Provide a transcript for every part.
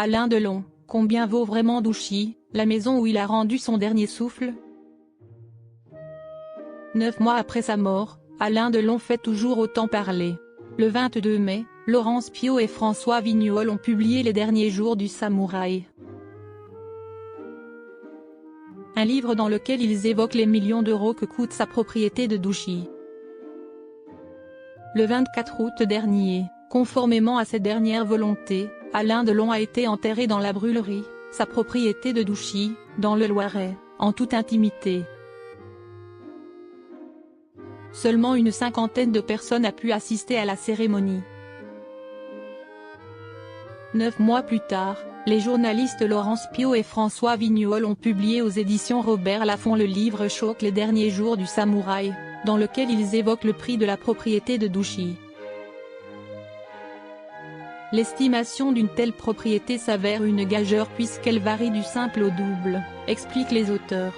Alain Delon, combien vaut vraiment Douchy, la maison où il a rendu son dernier souffle? 9 mois après sa mort, Alain Delon fait toujours autant parler. Le 22 mai, Laurence Piot et François Vignol ont publié Les derniers jours du samouraï. Un livre dans lequel ils évoquent les millions d'euros que coûte sa propriété de Douchy. Le 24 août dernier, conformément à cette dernière volonté, Alain Delon a été enterré dans la brûlerie, sa propriété de Douchy, dans le Loiret, en toute intimité. Seulement une cinquantaine de personnes a pu assister à la cérémonie. 9 mois plus tard, les journalistes Laurence Piot et François Vignol ont publié aux éditions Robert Laffont le livre choc Les derniers jours du samouraï, dans lequel ils évoquent le prix de la propriété de Douchy. L'estimation d'une telle propriété s'avère une gageure puisqu'elle varie du simple au double, expliquent les auteurs.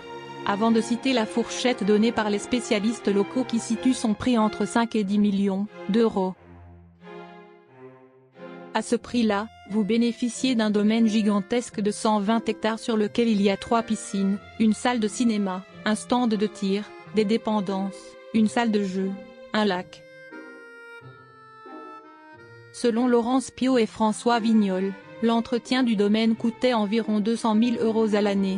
Avant de citer la fourchette donnée par les spécialistes locaux qui situent son prix entre 5 et 10 millions d'euros. À ce prix-là, vous bénéficiez d'un domaine gigantesque de 120 hectares sur lequel il y a 3 piscines, une salle de cinéma, un stand de tir, des dépendances, une salle de jeu, un lac. Selon Laurence Piot et François Vignol, l'entretien du domaine coûtait environ 200 000 € à l'année.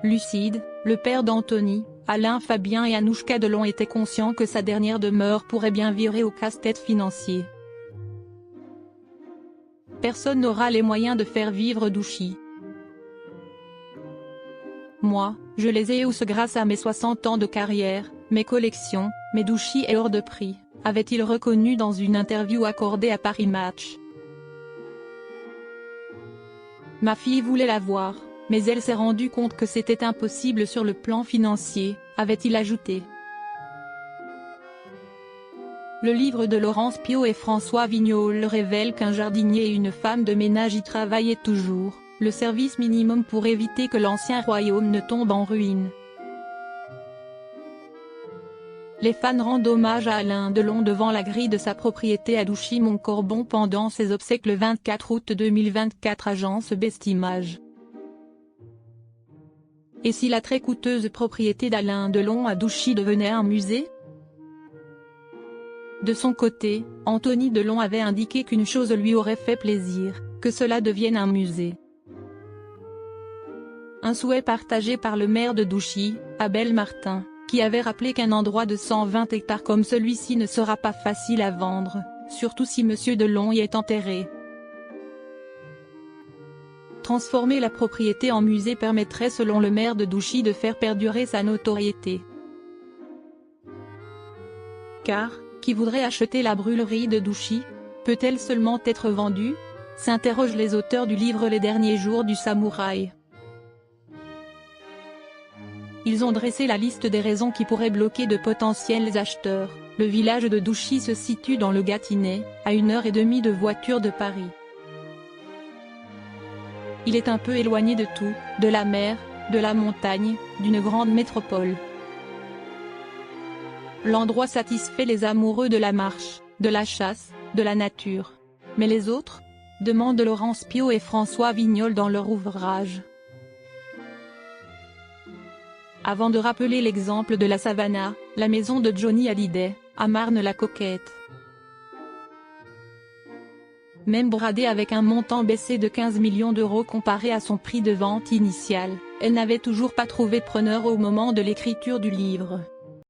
Lucide, le père d'Anthony, Alain Fabien et Anouchka Delon était conscient que sa dernière demeure pourrait bien virer au casse-tête financier. Personne n'aura les moyens de faire vivre Douchy. Moi, je les ai eus grâce à mes 60 ans de carrière, mes collections, mes Douchy est hors de prix, avait-il reconnu dans une interview accordée à Paris Match. Ma fille voulait la voir, mais elle s'est rendue compte que c'était impossible sur le plan financier, avait-il ajouté. Le livre de Laurence Piot et François Vignol révèle qu'un jardinier et une femme de ménage y travaillaient toujours, le service minimum pour éviter que l'ancien royaume ne tombe en ruine. Les fans rendent hommage à Alain Delon devant la grille de sa propriété à Douchy-Montcorbon pendant ses obsèques le 24 août 2024 agence Best Image. Et si la très coûteuse propriété d'Alain Delon à Douchy devenait un musée? De son côté, Anthony Delon avait indiqué qu'une chose lui aurait fait plaisir, que cela devienne un musée. Un souhait partagé par le maire de Douchy, Abel Martin, qui avait rappelé qu'un endroit de 120 hectares comme celui-ci ne sera pas facile à vendre, surtout si Monsieur Delon y est enterré. Transformer la propriété en musée permettrait selon le maire de Douchy de faire perdurer sa notoriété. Car, qui voudrait acheter la brûlerie de Douchy? Peut-elle seulement être vendue? S'interrogent les auteurs du livre Les derniers jours du samouraï. Ils ont dressé la liste des raisons qui pourraient bloquer de potentiels acheteurs. Le village de Douchy se situe dans le Gâtinais, à 1h30 de voiture de Paris. Il est un peu éloigné de tout, de la mer, de la montagne, d'une grande métropole. L'endroit satisfait les amoureux de la marche, de la chasse, de la nature. Mais les autres? Demandent Laurence Piot et François Vignol dans leur ouvrage. Avant de rappeler l'exemple de la Savannah, la maison de Johnny Hallyday, à Marne-la-Coquette. Même bradée avec un montant baissé de 15 millions d'euros comparé à son prix de vente initial, elle n'avait toujours pas trouvé preneur au moment de l'écriture du livre.